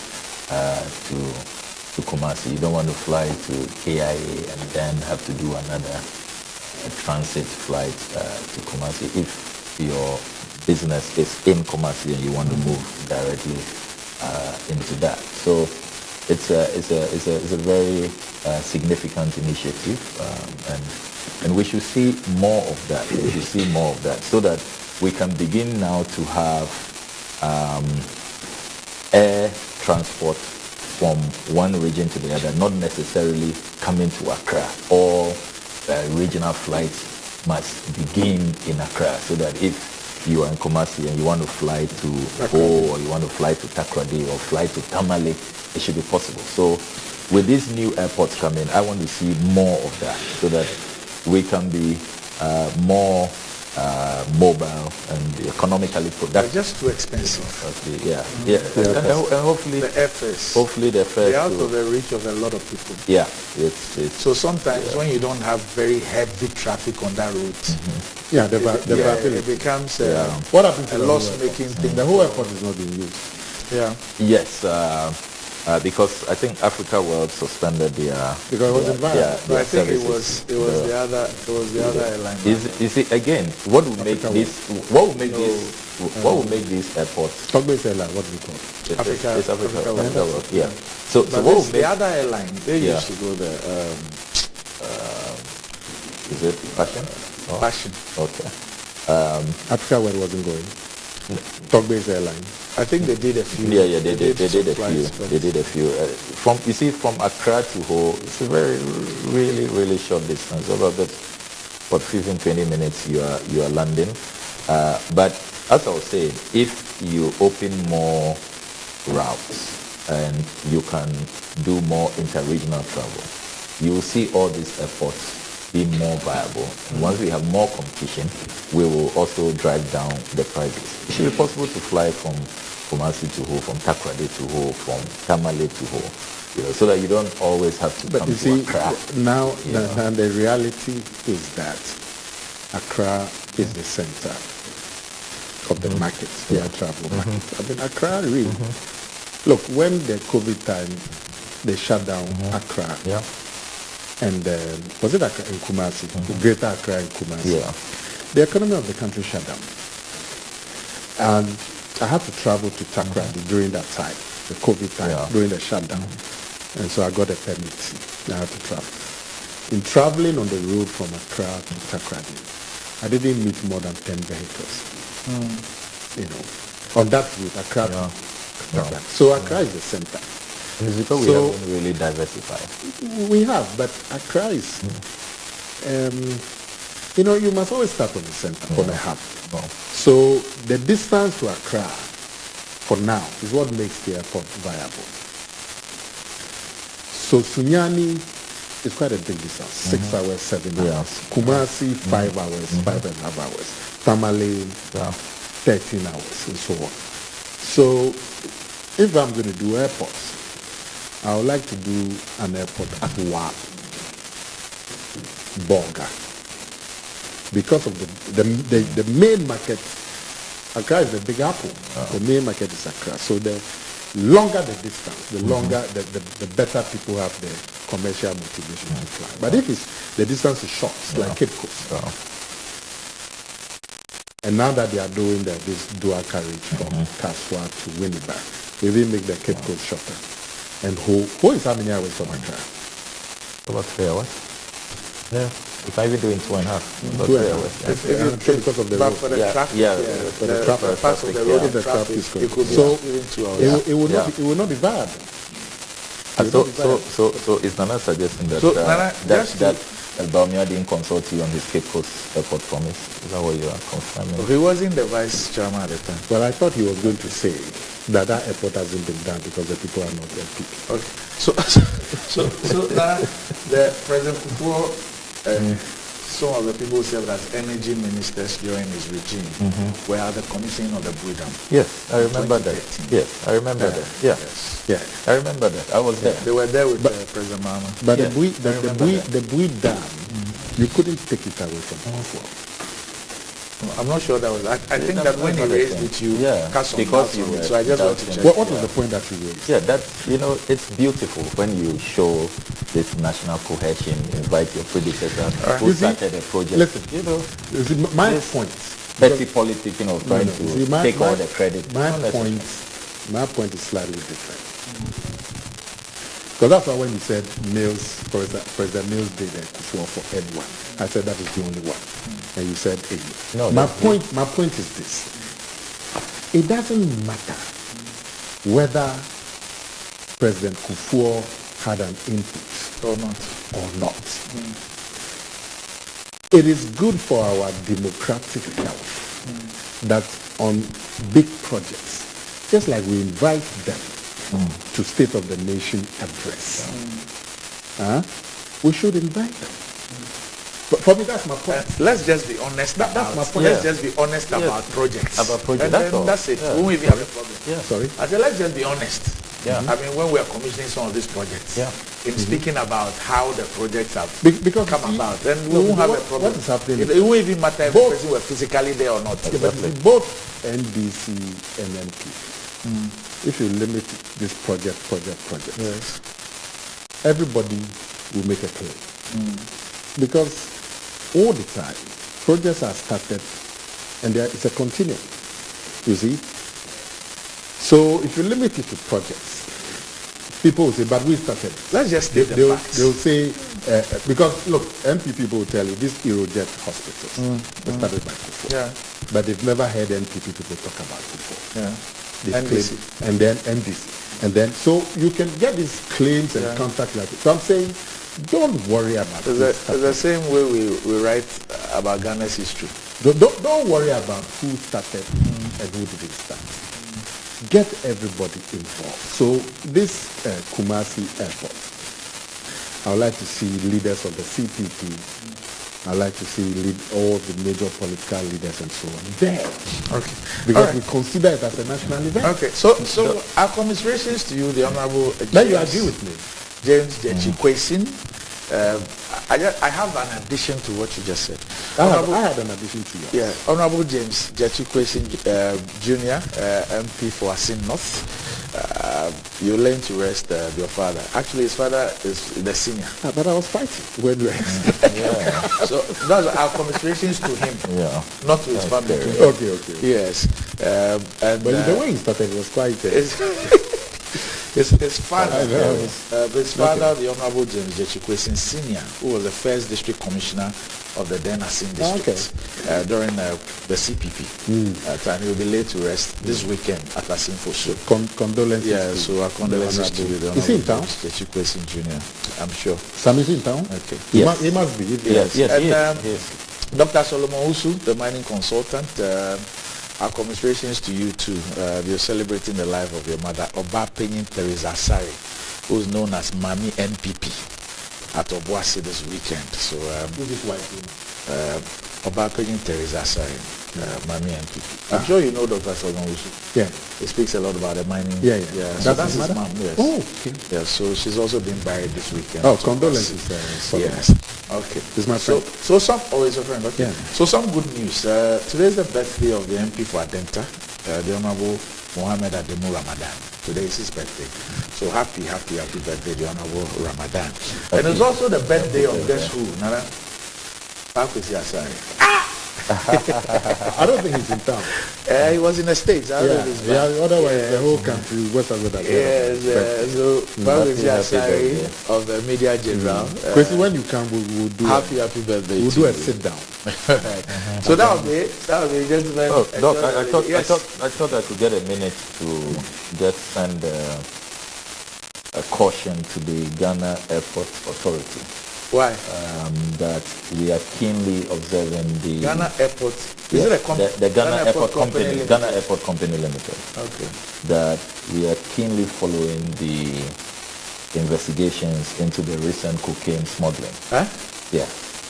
to Kumasi. You don't want to fly to KIA and then have to do another transit flight to Kumasi. If your business is in Kumasi and you want to move directly into that. So it's a very significant initiative, and we should see more of that. We should see more of that so that we can begin now to have air transport from one region to the other, not necessarily coming to Accra. All regional flights must begin in Accra, so that if you are in Kumasi and you want to fly to Ho, or you want to fly to Takoradi, or fly to Tamale, it should be possible. So with these new airports coming, I want to see more of that, so that we can be more mobile and economically productive. They're just too expensive. Okay, and hopefully the airfares. Hopefully the airfares. They're out of the reach of a lot of people. Yeah, it's so sometimes when you don't have very heavy traffic on that route, it becomes what happens a loss-making thing. The whole airport is not being used. Yeah. Yes. Because I think Africa World suspended their because it was invited. But I think it was the other airline. You see, again, what will make these airports? Talk-based airline, what do you call it? It's Africa World. Yeah. So what will make the other airline? They used to go there. Is it Passion? Passion. Okay. Africa World wasn't going. Talk-based airline. I think they did a few. Yeah, they did a few. They did a few. From Accra to Ho, it's a very, really, really short distance. About 15-20 minutes, you are landing. But as I was saying, if you open more routes and you can do more inter-regional travel, you will see all these airports be more viable. And once we have more competition, we will also drive down the prices. It should be possible to fly from Kumasi to Ho, from Takoradi to Ho, from Tamale to Ho, so that you don't always have to come to Accra. Now the reality is that Accra is the center of the market, the air travel market. I mean, Accra really. Look, when the COVID time, they shut down Accra. Yeah. And was it Accra in Kumasi? Greater Accra in Kumasi. Yeah. The economy of the country shut down. And I had to travel to Takoradi during that time, the COVID time, during the shutdown. And so I got a permit. I had to travel. In traveling on the road from Accra to Takoradi, I didn't meet more than 10 vehicles. On that route, Accra to Takoradi. So Accra is the center. And it's because we haven't really diversified. We have, but Accra is, you must always start on the center, on a hub. So the distance to Accra, for now, is what makes the airport viable. So Sunyani is quite a big distance, 6 hours, 7 hours. Kumasi, 5 hours, 5.5 hours. Tamale, 13 hours, and so on. So if I'm going to do airports, I would like to do an airport at Wa, Bonga. Because of the main market, Accra is the big apple. The main market is Accra. So the longer the distance, the longer, the better people have the commercial motivation to fly. But if the distance is short, like Cape Coast. And now that they are doing this dual carriage from Kaswa to Winnipeg, they will make the Cape Coast shorter. And Ho is how many hours from Accra? About 3 hours. Yeah. If I even doing 2.5, about 3 hours. Because of the road. For the traffic, for the traffic, part of the road, if the traffic is it could be so even 2 hours. it will not be viable. So is Nana suggesting that So Nana, Bawumia didn't consult you on his Cape Coast Airport promise. Is that what you are confirming? He wasn't the vice chairman at the time. Well, I thought he was going to say that airport hasn't been done because the people are not NPP. Okay. So now the President Kufuor, some of the people who served as energy ministers during his regime were at the commissioning of the Buipe. Yes, I remember that. Yes, I remember that. Yeah. Yes. Yeah. I remember that. I was there. They were there with President Mahama. But Yeah, the Buipe dam, you couldn't take it away from Kufuor. I'm not sure that was. I think that when he raised it, you cast some because doubts you on it. were So I just want to check. What was the point that you raised? Yeah, that's, it's beautiful when you show this national cohesion, invite your predecessor who You see, started a project. listen, you see, my point. Petty politicking of trying to See, take all the credit. My point is slightly different. Because that's why when you said President Mills did it for anyone, I said that is the only one. And you said, hey. No, my point is this. It doesn't matter whether President Kufuor had an input Or not. or not. It is good for our democratic health that on big projects, just like we invite them to State of the Nation address, we should invite them. But for me, that's my point. Let's just be honest. That's my point. Let's just be honest about projects. About projects. And That's then all. that's it. Yeah. We won't even have a problem. Yeah. Sorry? I said, let's just be honest. Yeah. I mean, when we are commissioning some of these projects, in speaking about how the projects have Because come you see, about, then we won't have a problem. What is happening? It won't even matter if the person were physically there or not. Okay, but you see, both NDC and NPP, if you limit this project, Yes. everybody will make a claim. Because all the time, projects are started and it's a continuum, you see. So if you limit it to projects, people will say, but we started. Let's just state the facts. They'll say, because look, MP people will tell you, these Eurojet hospitals were started by Kufuor. Yeah. But they've never heard NPP people talk about Kufuor. Yeah. They NDC. claim, and then NDC. And then, so you can get these claims and contacts like it. So I'm saying, don't worry about it. It's the same way we write about Ghana's history. Don't worry about who started and who didn't start. Get everybody involved. So this Kumasi airport, I would like to see leaders of the CPP. I'd like to see all the major political leaders and so on there. Okay. Because we consider it as a national event. Okay. So our commiserations to you, the Honorable Now you agree with me. James Jechikwesin. I have an addition to what you just said. I had an addition to yours. Yeah, Honorable James Jechikwesin Jr., MP for Asin North. You learn to rest your father. Actually, his father is the senior. But I was fighting when we So that's our commiserations to him, not to his family. Okay. Yes. And But the way he started was quite... His father, the Honorable James Jechikwesin Senior, who was the first district commissioner of the then Asin district during the CPP. And he will be laid to rest this weekend at Asin for sure. Condolences. Yeah, so our condolences to you, the Is he in Honorable town? James Jechikwesin Jr. I'm sure. Sam is in town? Okay. He must be. Yes. And Dr. Solomon Usu, the mining consultant, our commiserations to you too. You're celebrating the life of your mother, Oba Penyin Teresa Sari, who's known as Mami NPP at Obuasi this weekend. So, Who's his wife? Oba Penyin Teresa Sari, Mami NPP. I'm sure you know Dr. Solomon Usu. Yeah. He speaks a lot about the mining. Yeah. So that's his his mother? mom, yes. Oh, okay. Yeah, so she's also been buried this weekend. Oh, at condolences. Obuasi. Solomon. Yes. Okay. He's my friend. So some, it's a friend, okay. Yeah. So some good news. Today is the birthday of the MP for Adenta, the Honorable Mohammed Ademu Ramadan. Today is his birthday. So happy birthday, the Honorable Ramadan. And it's also the birthday of guess who, Nana? Pakwesi Asare. I don't think he's in town. He was in the States. Otherwise the whole country, West Africa. Yes, so Pakwesi Asare of the Media General. Kwesi, when you come, we'll do happy birthday. We'll do a sit down. So that would be gentlemen. Oh, Doc, I thought I could get a minute to just send a caution to the Ghana Airport Authority. Why? that we are keenly observing the Ghana Airport. Is it a company? The Ghana Airport Company, Ghana Airport Company Limited. Okay. That we are keenly following the investigations into the recent cocaine smuggling. Huh? Yeah,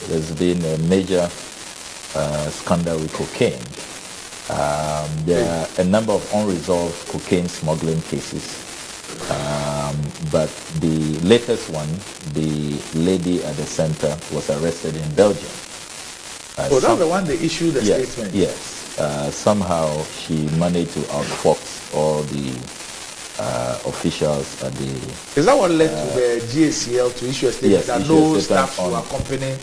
there's been a major scandal with cocaine. There are a number of unresolved cocaine smuggling cases. But the latest one, the lady at the center was arrested in Belgium. That's the one they issued the statement? Yes. Somehow she managed to outfox all the officials at the... Is that what led to the GACL to issue a statement that no staff should accompany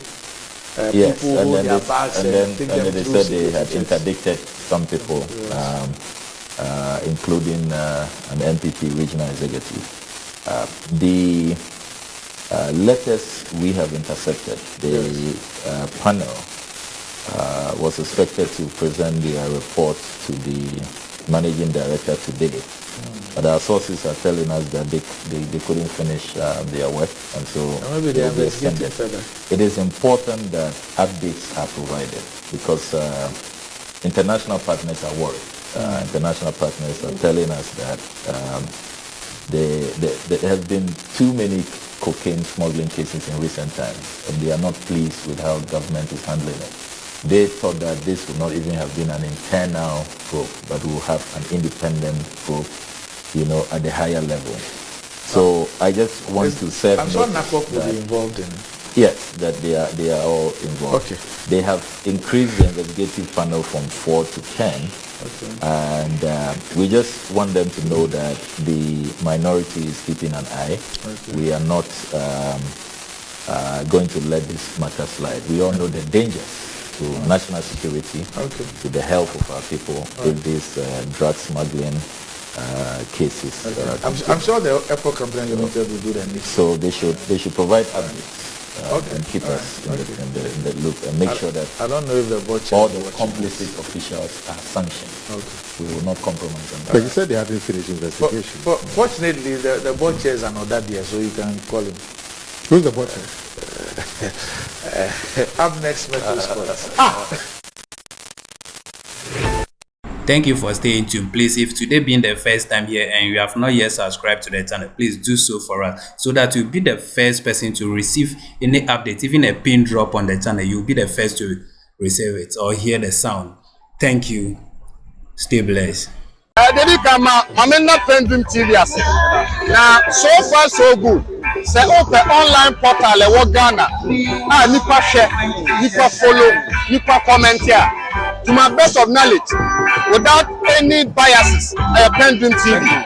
people who their bags and then they said they had interdicted some people, including an NPP regional executive. The letters we have intercepted, the panel was expected to present their report to the managing director today. But our sources are telling us that they couldn't finish their work, and so maybe they are extended further. It is important that updates are provided because international partners are worried. International partners are telling us that there have been too many cocaine smuggling cases in recent times, and they are not pleased with how government is handling it. They thought that this would not even have been an internal probe, but will have an independent probe, at the higher level. So I just want to serve. I'm sure NACOC will be involved in it. Yes, that they are all involved. Okay. They have increased the investigative panel from 4 to 10. Okay. And we just want them to know that the minority is keeping an eye. Okay. We are not going to let this matter slide. We all know the dangers to national security, to the health of our people, if these drug smuggling cases. I'm sure the Airport Company Limited will do the next. So they should provide updates. And keep us in the loop and make sure that I don't know if the board all the complicit officials are sanctioned. We will not compromise on that. But you said they haven't finished investigation. Fortunately, the board chair is an Odadia, so you can call him. Who's the board chair? Up next, Metro Sports. Thank you for staying tuned. Please, if today being the first time here and you have not yet subscribed to the channel, please do so for us so that you'll be the first person to receive any update, even a pin drop on the channel. You'll be the first to receive it or hear the sound. Thank you. Stay blessed. PENDREAM TV now, so far so good. Say open online portal e Ghana. Nipa share, nipa follow, nipa comment here. To my best of knowledge, without any biases, PENDREAM TV.